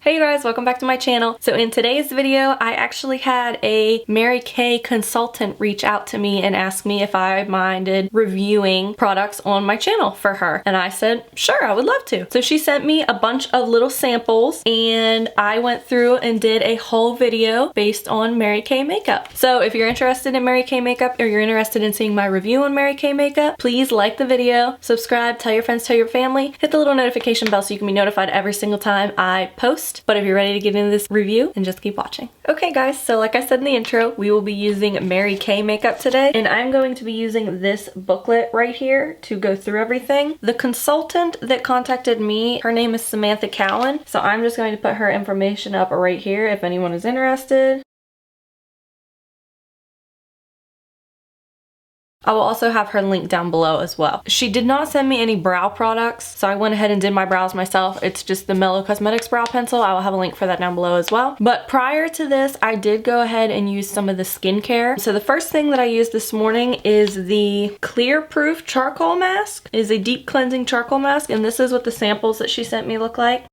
Hey guys, welcome back to my channel. So in today's video, I actually had a Mary Kay consultant reach out to me and ask me if I minded reviewing products on my channel for her. And I said, sure, I would love to. So she sent me a bunch of little samples and I went through and did a whole video based on Mary Kay makeup. So if you're interested in Mary Kay makeup or you're interested in seeing my review on Mary Kay makeup, please like the video, subscribe, tell your friends, tell your family, hit the little notification bell so you can be notified every single time I post. But if you're ready to get into this review, then just keep watching. Okay guys, so like I said in the intro, we will be using Mary Kay makeup today, and I'm going to be using this booklet right here to go through everything. The consultant that contacted me, her name is Samantha Cowan, so I'm just going to put her information up right here if anyone is interested. I will also have her link down below as well. She did not send me any brow products, so I went ahead and did my brows myself. It's just the Mellow Cosmetics brow pencil. I will have a link for that down below as well. But prior to this, I did go ahead and use some of the skincare. So the first thing that I used this morning is the Clear Proof Charcoal Mask. It is a deep cleansing charcoal mask, and this is what the samples that she sent me look like.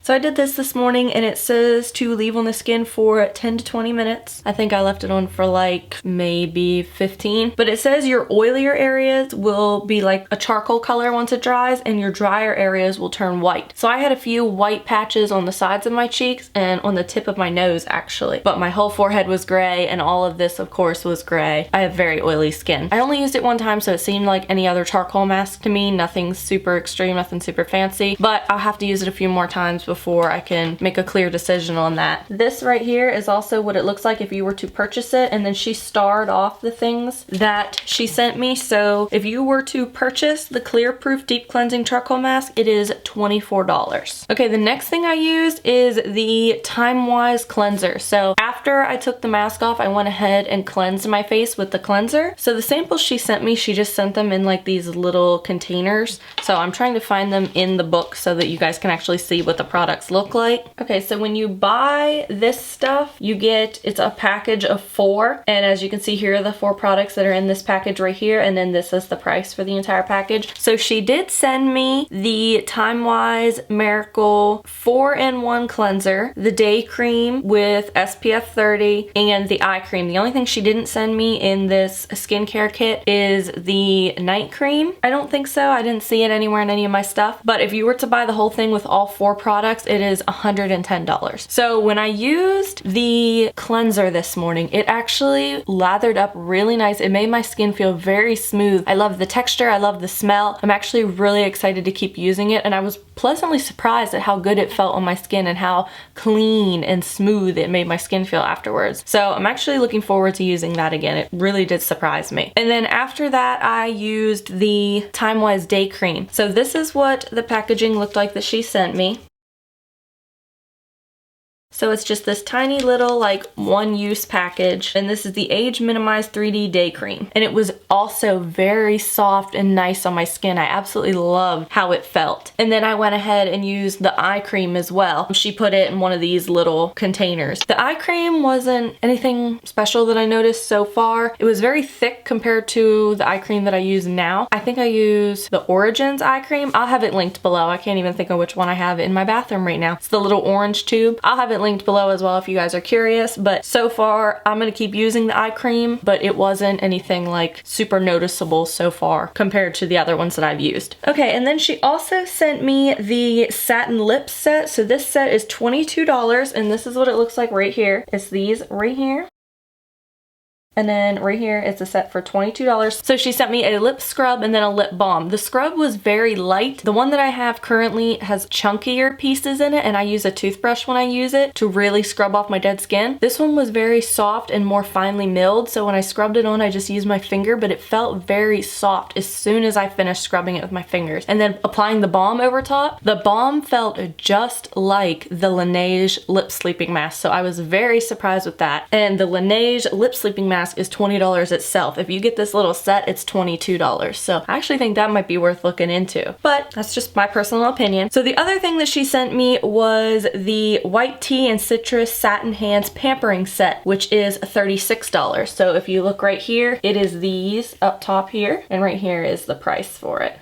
So I did this morning and it says to leave on the skin for 10 to 20 minutes. I think I left it on for like maybe 15. But it says your oilier areas will be like a charcoal color once it dries and your drier areas will turn white. So I had a few white patches on the sides of my cheeks and on the tip of my nose actually. But my whole forehead was gray and all of this of course was gray. I have very oily skin. I only used it one time so it seemed like any other charcoal mask to me. Nothing super extreme, nothing super fancy. But I'll have to use it a few more times before I can make a clear decision on that. This right here is also what it looks like if you were to purchase it, and then she starred off the things that she sent me. So if you were to purchase the Clear Proof Deep Cleansing Charcoal Mask, it is $24. Okay, the next thing I used is the Time Wise cleanser. So after I took the mask off, I went ahead and cleansed my face with the cleanser. So the samples she sent me, she just sent them in like these little containers. So I'm trying to find them in the book so that you guys can actually see what the products look like. Okay, so when you buy this stuff, you get, it's a package of 4, and as you can see here are the 4 products that are in this package right here, and then this is the price for the entire package. So she did send me the Time Wise Miracle 4-in-1 cleanser, the day cream with SPF 30, and the eye cream. The only thing she didn't send me in this skincare kit is the night cream. I don't think so. I didn't see it anywhere in any of my stuff, but if you were to buy the whole thing with all 4 products, it is $110. So when I used the cleanser this morning, it actually lathered up really nice. It made my skin feel very smooth. I love the texture, I love the smell. I'm actually really excited to keep using it, and I was pleasantly surprised at how good it felt on my skin and how clean and smooth it made my skin feel afterwards. So I'm actually looking forward to using that again. It really did surprise me. And then after that, I used the Time Wise Day Cream. So this is what the packaging looked like that she sent me. So it's just this tiny little like one-use package, and this is the Age Minimized 3D Day Cream, and it was also very soft and nice on my skin. I absolutely loved how it felt. And then I went ahead and used the eye cream as well. She put it in one of these little containers. The eye cream wasn't anything special that I noticed so far. It was very thick compared to the eye cream that I use now. I think I use the Origins eye cream. I'll have it linked below. I can't even think of which one I have in my bathroom right now. It's the little orange tube. I'll have it linked below as well if you guys are curious, but so far I'm gonna keep using the eye cream, but it wasn't anything like super noticeable so far compared to the other ones that I've used. Okay, and then she also sent me the satin lips set. So this set is $22, and this is what it looks like right here. It's these right here. And then right here it's a set for $22. So she sent me a lip scrub and then a lip balm. The scrub was very light. The one that I have currently has chunkier pieces in it, and I use a toothbrush when I use it to really scrub off my dead skin. This one was very soft and more finely milled, so when I scrubbed it on I just used my finger, but it felt very soft as soon as I finished scrubbing it with my fingers. And then applying the balm over top, the balm felt just like the Laneige lip sleeping mask, so I was very surprised with that. And the Laneige lip sleeping mask is $20 itself. If you get this little set, it's $22. So I actually think that might be worth looking into, but that's just my personal opinion. So the other thing that she sent me was the White Tea and Citrus Satin Hands Pampering Set, which is $36. So if you look right here, it is these up top here, and right here is the price for it.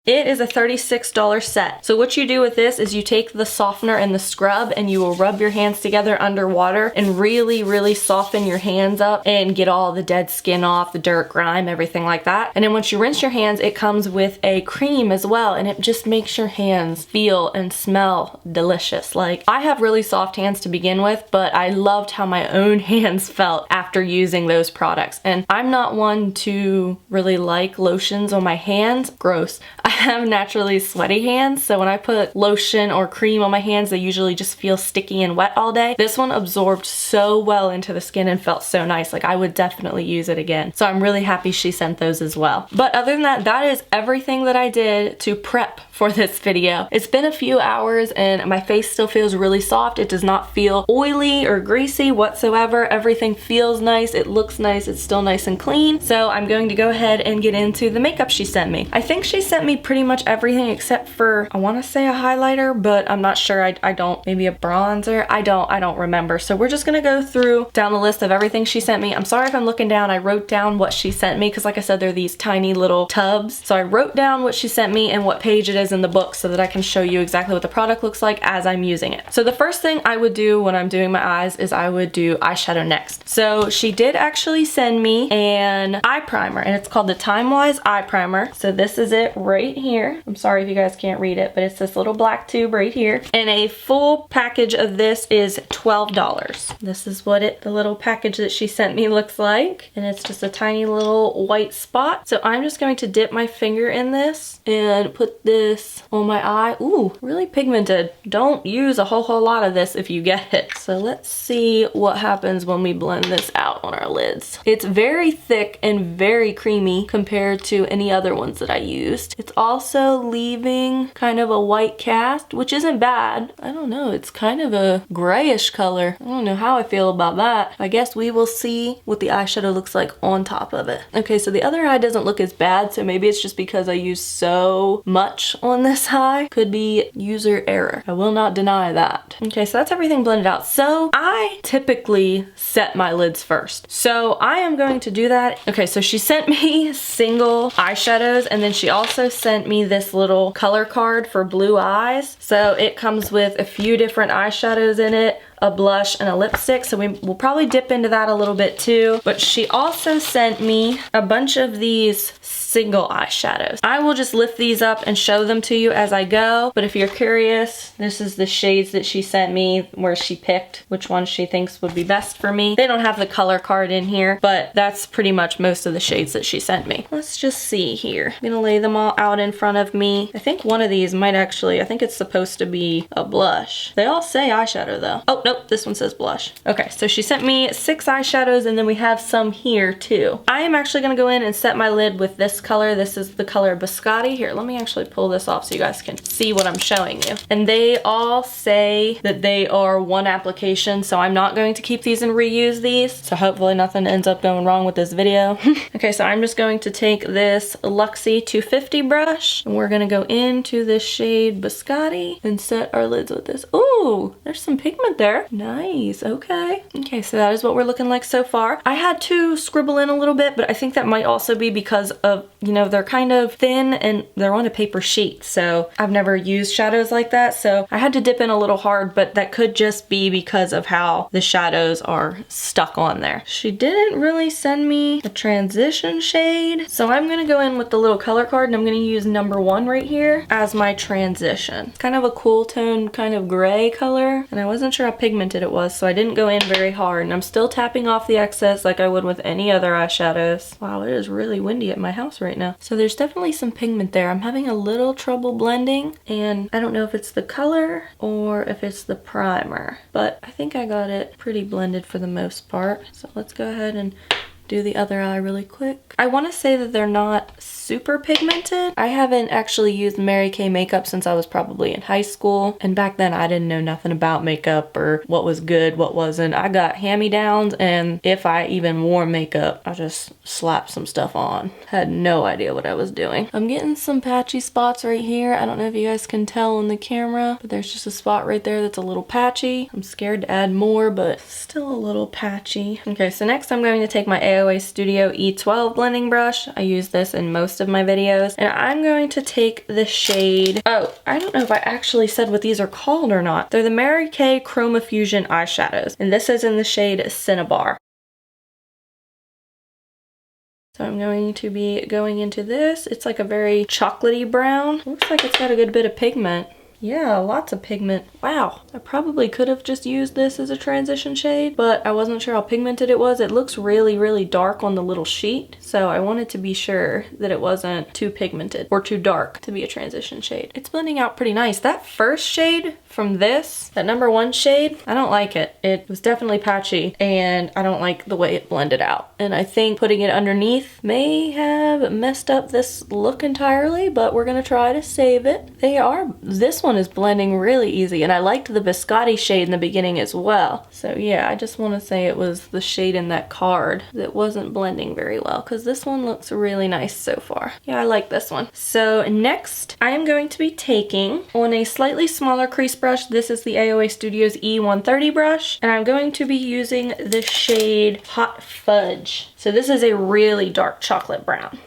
It is a $36 set. So what you do with this is you take the softener and the scrub and you will rub your hands together underwater and really, really soften your hands up and get all the dead skin off, the dirt, grime, everything like that. And then once you rinse your hands, it comes with a cream as well, and it just makes your hands feel and smell delicious. Like, I have really soft hands to begin with, but I loved how my own hands felt after using those products. And I'm not one to really like lotions on my hands. Gross. I have naturally sweaty hands, so when I put lotion or cream on my hands, they usually just feel sticky and wet all day. This one absorbed so well into the skin and felt so nice. Like, I would definitely use it again. So I'm really happy she sent those as well. But other than that, that is everything that I did to prep for this video. It's been a few hours and my face still feels really soft. It does not feel oily or greasy whatsoever. Everything feels nice. It looks nice. It's still nice and clean. So I'm going to go ahead and get into the makeup she sent me. I think she sent me pretty much everything except for, I want to say a highlighter, but I'm not sure. I don't, maybe a bronzer. I don't remember. So we're just gonna go through down the list of everything she sent me. I'm sorry if I'm looking down. I wrote down what she sent me because, like I said, they're these tiny little tubs. So I wrote down what she sent me and what page it is in the book so that I can show you exactly what the product looks like as I'm using it. So the first thing I would do when I'm doing my eyes is I would do eyeshadow next. So she did actually send me an eye primer, and it's called the Time Wise Eye Primer. So this is it right here. I'm sorry if you guys can't read it, but it's this little black tube right here. And a full package of this is $12. This is what the little package that she sent me looks like. And it's just a tiny little white spot. So I'm just going to dip my finger in this and put this on my eye. Ooh, really pigmented. Don't use a whole lot of this if you get it. So let's see what happens when we blend this out on our lids. It's very thick and very creamy compared to any other ones that I used. It's also leaving kind of a white cast, which isn't bad. I don't know, it's kind of a grayish color. I don't know how I feel about that. I guess we will see what the eyeshadow looks like on top of it. Okay, so the other eye doesn't look as bad, so maybe it's just because I used so much on this eye. Could be user error. I will not deny that. Okay, so that's everything blended out. So I typically set my lids first. So I am going to do that. Okay, so she sent me single eyeshadows, and then she also sent me this little color card for blue eyes. So it comes with a few different eyeshadows in it, a blush and a lipstick, so we'll probably dip into that a little bit too. But she also sent me a bunch of these single eyeshadows. I will just lift these up and show them to you as I go, but if you're curious, this is the shades that she sent me where she picked which ones she thinks would be best for me. They don't have the color card in here, but that's pretty much most of the shades that she sent me. Let's just see here. I'm gonna lay them all out in front of me. I think one of these might actually, I think it's supposed to be a blush. They all say eyeshadow though. Oh, nope, this one says blush. Okay, so she sent me 6 eyeshadows, and then we have some here too. I am actually gonna go in and set my lid with this color. This is the color Biscotti. Here, let me actually pull this off so you guys can see what I'm showing you. And they all say that they are one application, so I'm not going to keep these and reuse these. So hopefully nothing ends up going wrong with this video. Okay, so I'm just going to take this Luxie 250 brush, and we're gonna go into this shade Biscotti and set our lids with this. Ooh, there's some pigment there. Nice, okay. Okay, so that is what we're looking like so far. I had to scribble in a little bit, but I think that might also be because of, you know, they're kind of thin and they're on a paper sheet. So I've never used shadows like that. So I had to dip in a little hard, but that could just be because of how the shadows are stuck on there. She didn't really send me a transition shade. So I'm gonna go in with the little color card, and I'm gonna use number 1 right here as my transition. It's kind of a cool tone, kind of gray color. And I wasn't sure how pigmented it was, so I didn't go in very hard. And I'm still tapping off the excess like I would with any other eyeshadows. Wow, it is really windy at my house right now. So there's definitely some pigment there. I'm having a little trouble blending, and I don't know if it's the color or if it's the primer, but I think I got it pretty blended for the most part. So let's go ahead and do the other eye really quick. I want to say that they're not super pigmented. I haven't actually used Mary Kay makeup since I was probably in high school, and back then I didn't know nothing about makeup or what was good, what wasn't. I got hand-me-downs, and if I even wore makeup, I just slapped some stuff on. Had no idea what I was doing. I'm getting some patchy spots right here. I don't know if you guys can tell on the camera, but there's just a spot right there that's a little patchy. I'm scared to add more, but still a little patchy. Okay, so next I'm going to take my AOA Studio E12 blending brush. I use this in most of my videos. And I'm going to take the shade, oh, I don't know if I actually said what these are called or not. They're the Mary Kay Chroma Fusion eyeshadows. And this is in the shade Cinnabar. So I'm going to be going into this. It's like a very chocolatey brown. Looks like it's got a good bit of pigment. Yeah, lots of pigment. Wow. I probably could have just used this as a transition shade, but I wasn't sure how pigmented it was. It looks really, really dark on the little sheet. So I wanted to be sure that it wasn't too pigmented or too dark to be a transition shade. It's blending out pretty nice. That first shade from this, that number 1 shade, I don't like it. It was definitely patchy and I don't like the way it blended out. And I think putting it underneath may have messed up this look entirely, but we're gonna try to save it. This one is blending really easy, and I liked the biscotti shade in the beginning as well. So yeah, I just want to say it was the shade in that card that wasn't blending very well, because this one looks really nice so far. Yeah, I like this one. So next, I am going to be taking on a slightly smaller crease brush. This is the AOA Studios E130 brush, and I'm going to be using the shade Hot Fudge. So this is a really dark chocolate brown,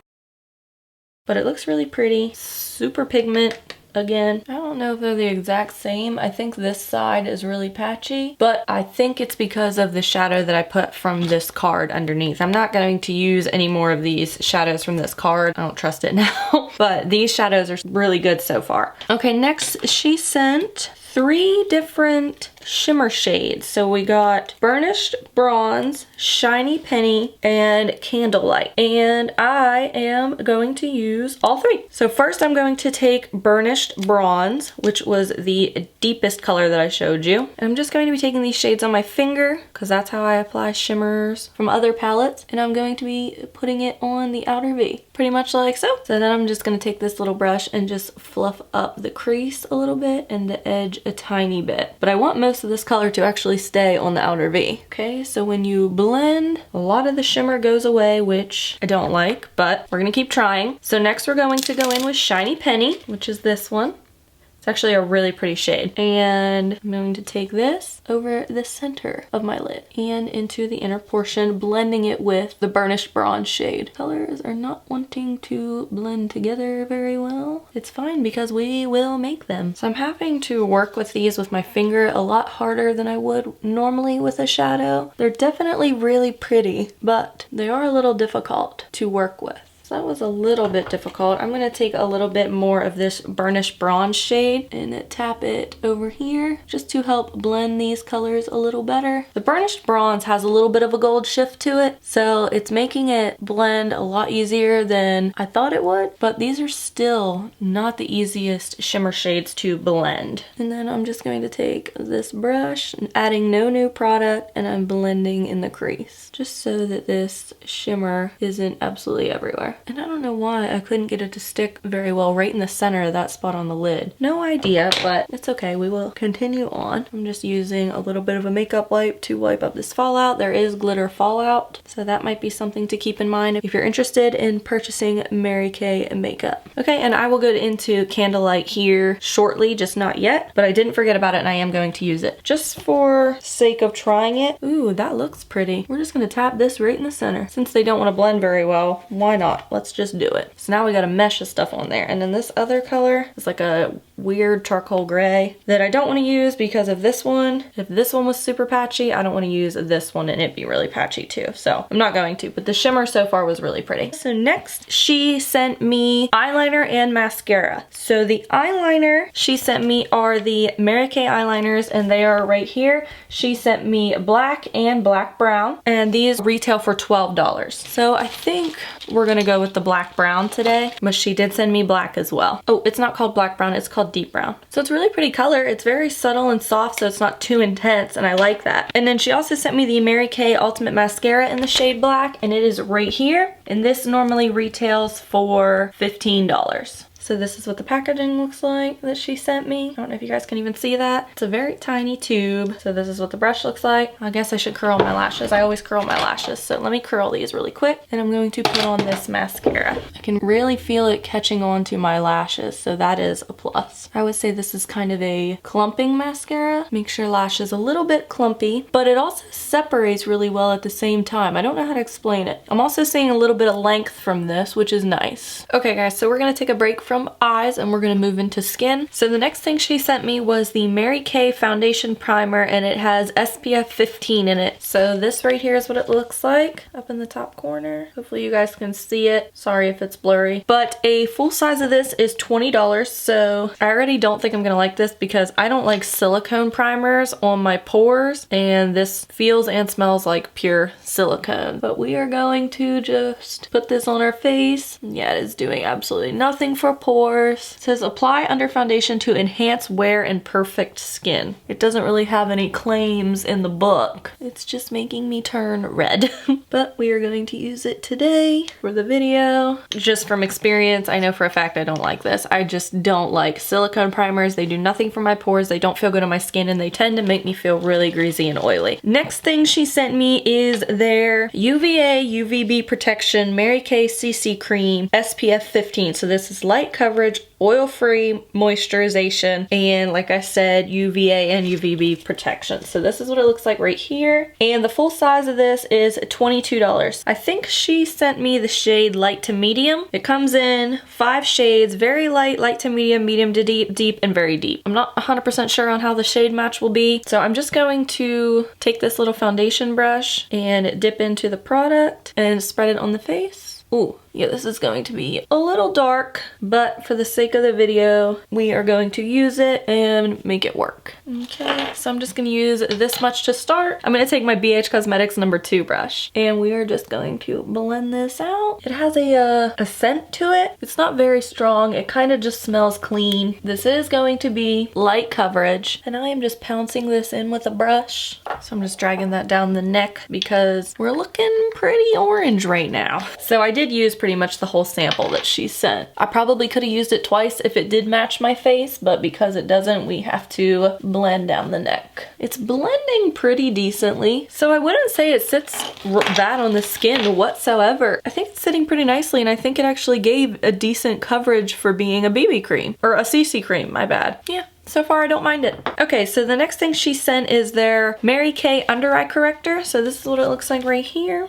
but it looks really pretty. Super pigment. Again, I don't know if they're the exact same. I think this side is really patchy, but I think it's because of the shadow that I put from this card underneath. I'm not going to use any more of these shadows from this card. I don't trust it now, but these shadows are really good so far. Okay, next she sent 3 different shimmer shades. So we got Burnished Bronze, Shiny Penny, and Candlelight. And I am going to use all 3. So first I'm going to take Burnished Bronze, which was the deepest color that I showed you. And I'm just going to be taking these shades on my finger, because that's how I apply shimmers from other palettes. And I'm going to be putting it on the outer V, pretty much like so. So then I'm just going to take this little brush and just fluff up the crease a little bit and the edge a tiny bit. But I want most of this color to actually stay on the outer V. Okay, so when you blend, a lot of the shimmer goes away, which I don't like, but we're gonna keep trying. So next we're going to go in with Shiny Penny, which is this one. It's actually a really pretty shade. And I'm going to take this over the center of my lid and into the inner portion, blending it with the Burnished Bronze shade. Colors are not wanting to blend together very well. It's fine because we will make them. So I'm having to work with these with my finger a lot harder than I would normally with a shadow. They're definitely really pretty, but they are a little difficult to work with. So that was a little bit difficult. I'm going to take a little bit more of this Burnished Bronze shade and tap it over here just to help blend these colors a little better. The Burnished Bronze has a little bit of a gold shift to it, so it's making it blend a lot easier than I thought it would, but these are still not the easiest shimmer shades to blend. And then I'm just going to take this brush, adding no new product, and I'm blending in the crease just so that this shimmer isn't absolutely everywhere. And I don't know why I couldn't get it to stick very well right in the center of that spot on the lid. No idea, but it's okay. We will continue on. I'm just using a little bit of a makeup wipe to wipe up this fallout. There is glitter fallout, so that might be something to keep in mind if you're interested in purchasing Mary Kay makeup. Okay, and I will go into Candlelight here shortly, just not yet, but I didn't forget about it and I am going to use it. Just for sake of trying it. Ooh, that looks pretty. We're just gonna tap this right in the center. Since they don't want to blend very well, why not? Let's just do it. So now we got a mesh of stuff on there. And then this other color is like a weird charcoal gray that I don't want to use because of this one. If this one was super patchy, I don't want to use this one and it'd be really patchy too. So I'm not going to, but the shimmer so far was really pretty. So next she sent me eyeliner and mascara. So the eyeliner she sent me are the Mary Kay eyeliners and they are right here. She sent me black and black brown and these retail for $12. So I think we're gonna go with the black brown today, but she did send me black as well. Oh, it's not called black brown, it's called deep brown. So it's a really pretty color. It's very subtle and soft, so it's not too intense, and I like that. And then she also sent me the Mary Kay Ultimate Mascara in the shade black, and it is right here. And this normally retails for $15. So this is what the packaging looks like that she sent me. I don't know if you guys can even see that. It's a very tiny tube. So this is what the brush looks like. I guess I should curl my lashes. I always curl my lashes. So let me curl these really quick. And I'm going to put on this mascara. I can really feel it catching on to my lashes. So that is a plus. I would say this is kind of a clumping mascara. Makes your lashes a little bit clumpy, but it also separates really well at the same time. I don't know how to explain it. I'm also seeing a little bit of length from this, which is nice. Okay guys, so we're gonna take a break from eyes and we're gonna move into skin. So the next thing she sent me was the Mary Kay foundation primer, and it has SPF 15 in it. So this right here is what it looks like up in the top corner. Hopefully you guys can see it. Sorry if it's blurry, but a full size of this is $20. So I already don't think I'm gonna like this because I don't like silicone primers on my pores, and this feels and smells like pure silicone. But we are going to just put this on our face. Yeah, it is doing absolutely nothing for pores. It says apply under foundation to enhance wear and perfect skin. It doesn't really have any claims in the book. It's just making me turn red. But we are going to use it today for the video. Just from experience, I know for a fact I don't like this. I just don't like silicone primers. They do nothing for my pores. They don't feel good on my skin, and they tend to make me feel really greasy and oily. Next thing she sent me is their UVA UVB protection Mary Kay CC cream SPF 15. So this is light coverage, oil-free moisturization, and like I said, UVA and UVB protection. So this is what it looks like right here. And the full size of this is $22. I think she sent me the shade light to medium. It comes in 5 shades, very light, light to medium, medium to deep, deep, and very deep. I'm not 100% sure on how the shade match will be. So I'm just going to take this little foundation brush and dip into the product and spread it on the face. Ooh, yeah, this is going to be a little dark, but for the sake of the video, we are going to use it and make it work. Okay, so I'm just gonna use this much to start. I'm gonna take my BH Cosmetics #2 brush, and we are just going to blend this out. It has a scent to it. It's not very strong. It kind of just smells clean. This is going to be light coverage, and I am just pouncing this in with a brush. So I'm just dragging that down the neck because we're looking pretty orange right now. So I did use pretty much the whole sample that she sent. I probably could have used it twice if it did match my face, but because it doesn't, we have to blend down the neck. It's blending pretty decently, so I wouldn't say it sits bad on the skin whatsoever. I think it's sitting pretty nicely, and I think it actually gave a decent coverage for being a BB cream, or a CC cream, my bad. Yeah. So far, I don't mind it. Okay, so the next thing she sent is their Mary Kay Under Eye Corrector. So this is what it looks like right here.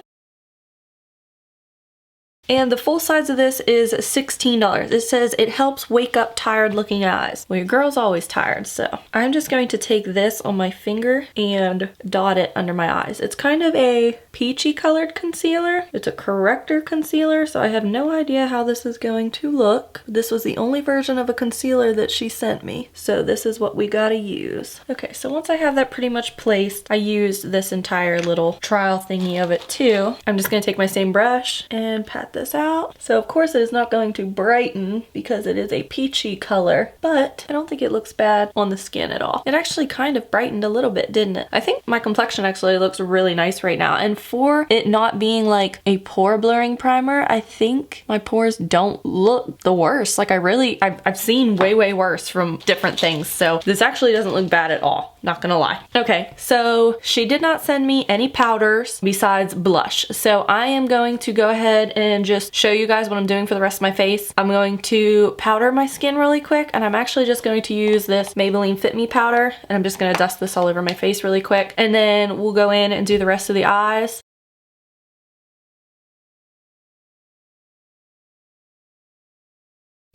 And the full size of this is $16. It says it helps wake up tired looking eyes. Well, your girl's always tired, so I'm just going to take this on my finger and dot it under my eyes. It's kind of a peachy colored concealer. It's a corrector concealer, so I have no idea how this is going to look. This was the only version of a concealer that she sent me, so this is what we gotta use. Okay, so once I have that pretty much placed, I used this entire little trial thingy of it too. I'm just gonna take my same brush and pat this out. So of course it is not going to brighten because it is a peachy color, but I don't think it looks bad on the skin at all. It actually kind of brightened a little bit, didn't it? I think my complexion actually looks really nice right now, and for it not being like a pore blurring primer, I think my pores don't look the worst. Like I've seen way worse from different things, so this actually doesn't look bad at all, not gonna lie. Okay, so she did not send me any powders besides blush, so I am going to go ahead and just show you guys what I'm doing for the rest of my face. I'm going to powder my skin really quick, and I'm actually just going to use this Maybelline Fit Me powder, and I'm just gonna dust this all over my face really quick, and then we'll go in and do the rest of the eyes.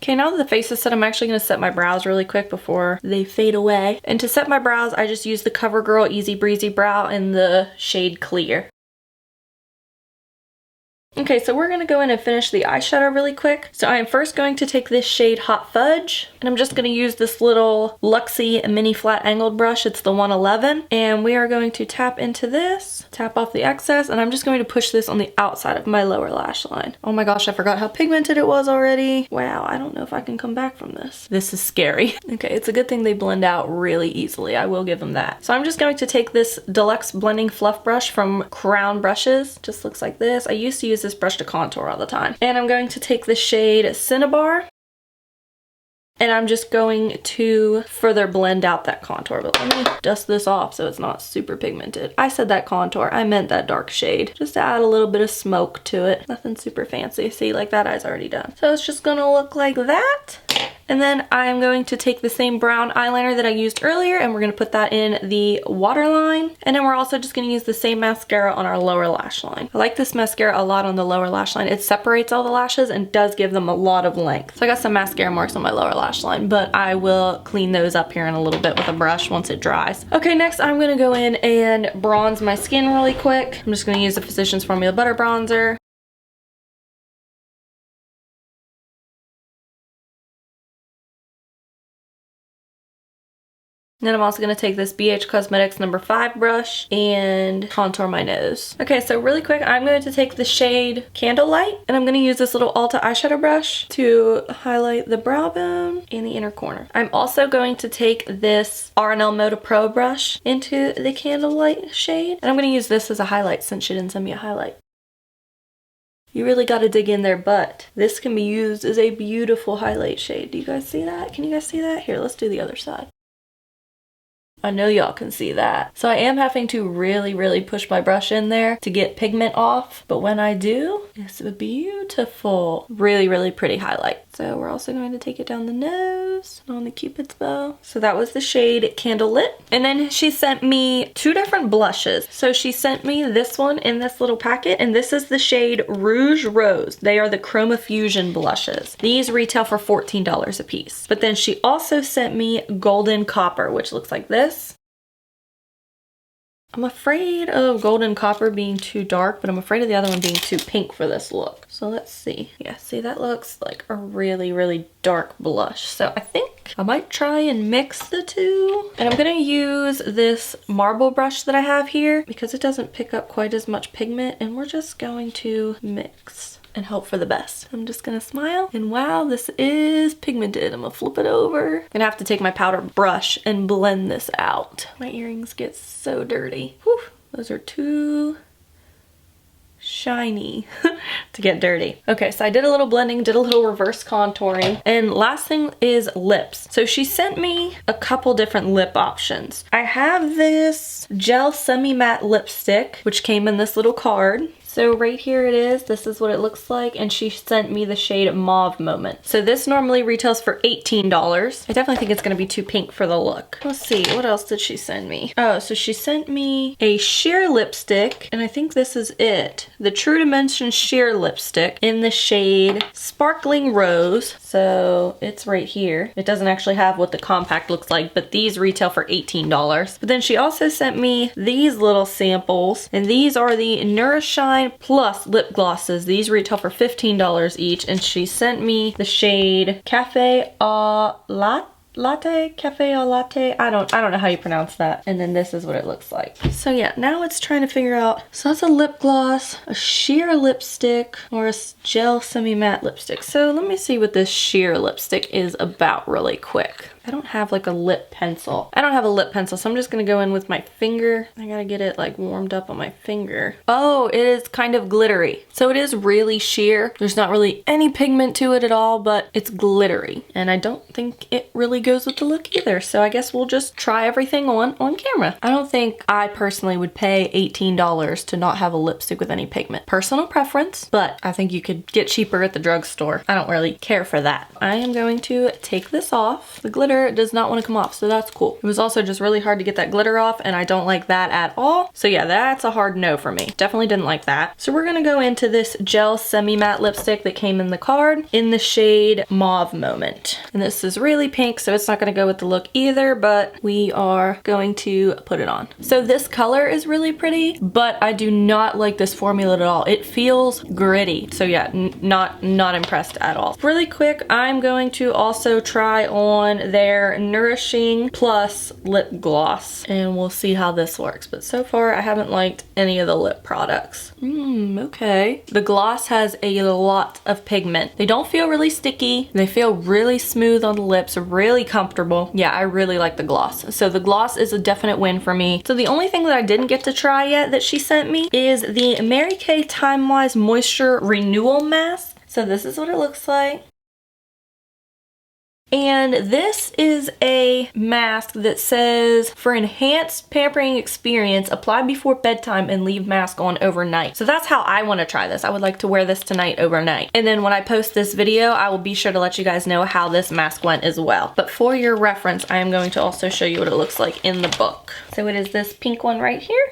Okay, now that the face is set, I'm actually going to set my brows really quick before they fade away. And to set my brows, I just use the CoverGirl Easy Breezy Brow in the shade Clear. Okay, so we're gonna go in and finish the eyeshadow really quick. So I am first going to take this shade Hot Fudge, and I'm just gonna use this little Luxie mini flat angled brush. It's the 111, and we are going to tap into this, tap off the excess, and I'm just going to push this on the outside of my lower lash line. Oh my gosh, I forgot how pigmented it was already. Wow, I don't know if I can come back from this. This is scary. Okay, it's a good thing they blend out really easily. I will give them that. So I'm just going to take this Deluxe Blending Fluff Brush from Crown Brushes. Just looks like this. I used to use this brush to contour all the time. And I'm going to take the shade Cinnabar. And I'm just going to further blend out that contour, but let me dust this off so it's not super pigmented. I said that contour, I meant that dark shade. Just to add a little bit of smoke to it. Nothing super fancy. See, like that eye's already done. So it's just gonna look like that. And then I'm going to take the same brown eyeliner that I used earlier and we're gonna put that in the waterline. And then we're also just gonna use the same mascara on our lower lash line. I like this mascara a lot on the lower lash line. It separates all the lashes and does give them a lot of length. So I got some mascara marks on my lower lash line, but I will clean those up here in a little bit with a brush once it dries. Okay, next I'm gonna go in and bronze my skin really quick. I'm just gonna use the Physicians Formula Butter Bronzer. And then I'm also going to take this BH Cosmetics number 5 brush and contour my nose. Okay, so really quick, I'm going to take the shade Candlelight and I'm going to use this little Ulta eyeshadow brush to highlight the brow bone and the inner corner. I'm also going to take this R&L Moda Pro brush into the Candlelight shade and I'm going to use this as a highlight since she didn't send me a highlight. You really got to dig in there, but this can be used as a beautiful highlight shade. Do you guys see that? Can you guys see that? Here, let's do the other side. I know y'all can see that. So I am having to really push my brush in there to get pigment off, but when I do, it's a beautiful, really pretty highlight. So we're also going to take it down the nose and on the Cupid's bow. So that was the shade Candlelit. And then she sent me 2 different blushes. So she sent me this one in this little packet, and this is the shade Rouge Rose. They are the Chroma Fusion blushes. These retail for $14 a piece. But then she also sent me Golden Copper, which looks like this. I'm afraid of Golden Copper being too dark, but I'm afraid of the other one being too pink for this look. So let's see. Yeah, see, that looks like a really dark blush. So I think I might try and mix the two. And I'm gonna use this marble brush that I have here because it doesn't pick up quite as much pigment, and we're just going to mix and hope for the best. I'm just gonna smile, and wow, this is pigmented. I'm gonna flip it over. I'm gonna have to take my powder brush and blend this out. My earrings get so dirty. Whew, those are too shiny to get dirty. Okay, so I did a little blending, did a little reverse contouring, and last thing is lips. So she sent me a couple different lip options. I have this gel semi-matte lipstick, which came in this little card. So right here it is. This is what it looks like, and she sent me the shade Mauve Moment. So this normally retails for $18. I definitely think it's gonna be too pink for the look. Let's see, what else did she send me? Oh, so she sent me a sheer lipstick, and I think this is it. The True Dimension sheer lipstick in the shade Sparkling Rose. So it's right here. It doesn't actually have what the compact looks like, but these retail for $18. But then she also sent me these little samples, and these are the Nourish Shine Plus lip glosses. These retail for $15 each, and she sent me the shade Cafe Au Latte? Cafe Au Latte? I don't know how you pronounce that. And then this is what it looks like. So yeah, now it's trying to figure out, so that's a lip gloss, a sheer lipstick, or a gel semi-matte lipstick. So let me see what this sheer lipstick is about really quick. I don't have like a lip pencil. I don't have a lip pencil, so I'm just gonna go in with my finger. I gotta get it like warmed up on my finger. Oh, it is kind of glittery. So it is really sheer. There's not really any pigment to it at all, but it's glittery. And I don't think it really goes with the look either. So I guess we'll just try everything on camera. I don't think I personally would pay $18 to not have a lipstick with any pigment. Personal preference, but I think you could get cheaper at the drugstore. I don't really care for that. I am going to take this off. The glitter does not want to come off, so that's cool. It was also just really hard to get that glitter off, and I don't like that at all. So yeah, that's a hard no for me. Definitely didn't like that. So we're gonna go into this gel semi-matte lipstick that came in the card in the shade Mauve Moment. And this is really pink, so it's not gonna go with the look either, but we are going to put it on. So this color is really pretty, but I do not like this formula at all. It feels gritty. So yeah, not impressed at all. Really quick, I'm going to also try on their Nourishing Plus lip gloss, and we'll see how this works. But so far I haven't liked any of the lip products. Okay. The gloss has a lot of pigment. They don't feel really sticky. They feel really smooth on the lips, really comfortable. Yeah, I really like the gloss. So the gloss is a definite win for me. So the only thing that I didn't get to try yet that she sent me is the Mary Kay Time Wise Moisture Renewal Mask. So this is what it looks like. And this is a mask that says, for enhanced pampering experience, apply before bedtime and leave mask on overnight. So that's how I want to try this. I would like to wear this tonight overnight. And then when I post this video, I will be sure to let you guys know how this mask went as well. But for your reference, I am going to also show you what it looks like in the book. So it is this pink one right here.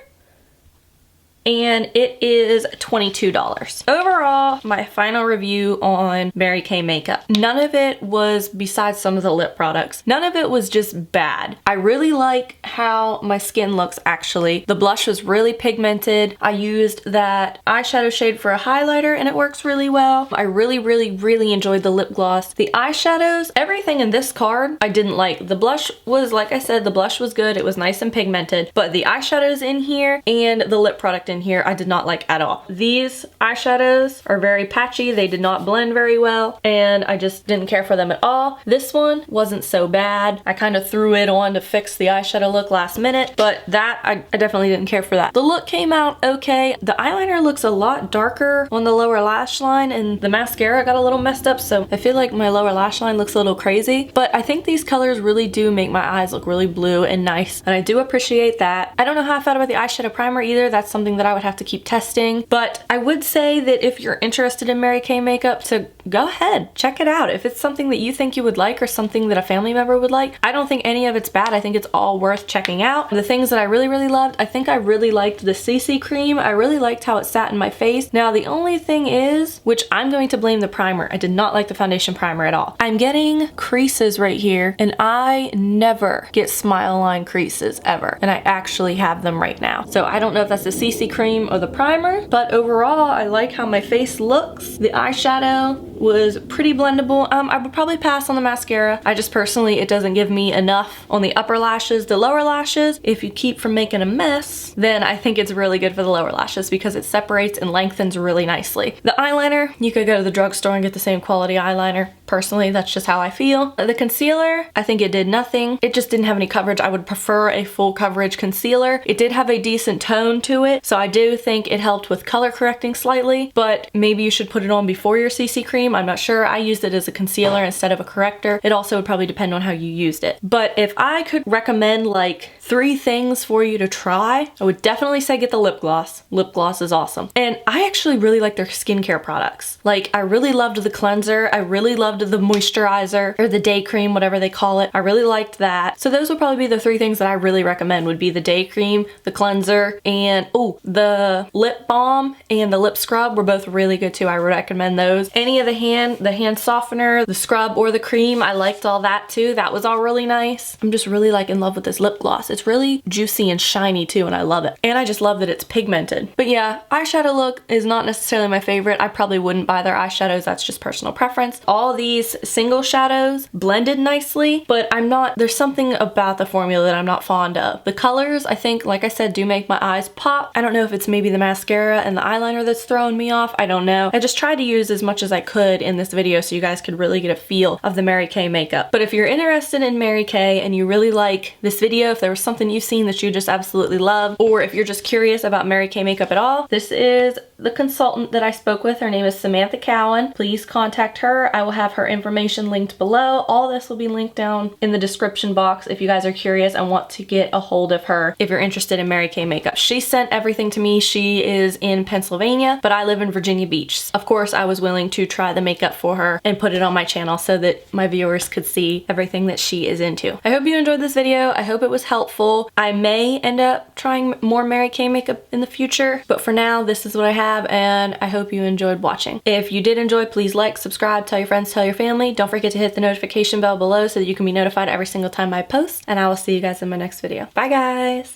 And it is $22. Overall, my final review on Mary Kay makeup. None of it was, besides some of the lip products, none of it was just bad. I really like how my skin looks actually. The blush was really pigmented. I used that eyeshadow shade for a highlighter and it works really well. I really enjoyed the lip gloss. The eyeshadows, everything in this card, I didn't like. The blush was, like I said, the blush was good. It was nice and pigmented, but the eyeshadows in here and the lip product in here I did not like at all. These eyeshadows are very patchy. They did not blend very well and I just didn't care for them at all. This one wasn't so bad. I kind of threw it on to fix the eyeshadow look last minute, but that I definitely didn't care for that. The look came out okay. The eyeliner looks a lot darker on the lower lash line and the mascara got a little messed up, so I feel like my lower lash line looks a little crazy, but I think these colors really do make my eyes look really blue and nice, and I do appreciate that. I don't know how I felt about the eyeshadow primer either. That's something that I would have to keep testing, but I would say that if you're interested in Mary Kay makeup, to go ahead, check it out. If it's something that you think you would like or something that a family member would like, I don't think any of it's bad. I think it's all worth checking out. The things that I really loved, I think I really liked the CC cream. I really liked how it sat in my face. Now the only thing is, which I'm going to blame the primer. I did not like the foundation primer at all. I'm getting creases right here and I never get smile line creases ever, and I actually have them right now. So I don't know if that's the CC cream or the primer, but overall I like how my face looks. The eyeshadow was pretty blendable. I would probably pass on the mascara. I just personally, it doesn't give me enough on the upper lashes. The lower lashes, if you keep from making a mess, then I think it's really good for the lower lashes because it separates and lengthens really nicely. The eyeliner, you could go to the drugstore and get the same quality eyeliner. Personally, that's just how I feel. The concealer, I think it did nothing. It just didn't have any coverage. I would prefer a full coverage concealer. It did have a decent tone to it, so I do think it helped with color correcting slightly, but maybe you should put it on before your CC cream. I'm not sure. I used it as a concealer instead of a corrector. It also would probably depend on how you used it. But if I could recommend like 3 things for you to try, I would definitely say get the lip gloss. Lip gloss is awesome. And I actually really like their skincare products. Like, I really loved the cleanser. I really loved the moisturizer, or the day cream, whatever they call it. I really liked that. So those would probably be the 3 things that I really recommend, would be the day cream, the cleanser, and the lip balm and the lip scrub were both really good too. I would recommend those. Any of the hand softener, the scrub, or the cream, I liked all that too. That was all really nice. I'm just really like in love with this lip gloss. It's really juicy and shiny too, and I love it. And I just love that it's pigmented. But yeah, eyeshadow look is not necessarily my favorite. I probably wouldn't buy their eyeshadows. That's just personal preference. All these single shadows blended nicely, but there's something about the formula that I'm not fond of. The colors, I think, like I said, do make my eyes pop. I don't know if it's maybe the mascara and the eyeliner that's throwing me off. I don't know. I just tried to use as much as I could in this video so you guys could really get a feel of the Mary Kay makeup. But if you're interested in Mary Kay and you really like this video, if there was something you've seen that you just absolutely love, or if you're just curious about Mary Kay makeup at all, this is the consultant that I spoke with. Her name is Samantha Cowan. Please contact her. I will have her information linked below. All this will be linked down in the description box if you guys are curious and want to get a hold of her if you're interested in Mary Kay makeup. She sent everything to me. She is in Pennsylvania, but I live in Virginia Beach. Of course, I was willing to try the makeup for her and put it on my channel so that my viewers could see everything that she is into. I hope you enjoyed this video. I hope it was helpful. I may end up trying more Mary Kay makeup in the future, but for now, this is what I have, and I hope you enjoyed watching. If you did enjoy, please like, subscribe, tell your friends, tell your family. Don't forget to hit the notification bell below so that you can be notified every single time I post, and I will see you guys in my next video. Bye guys!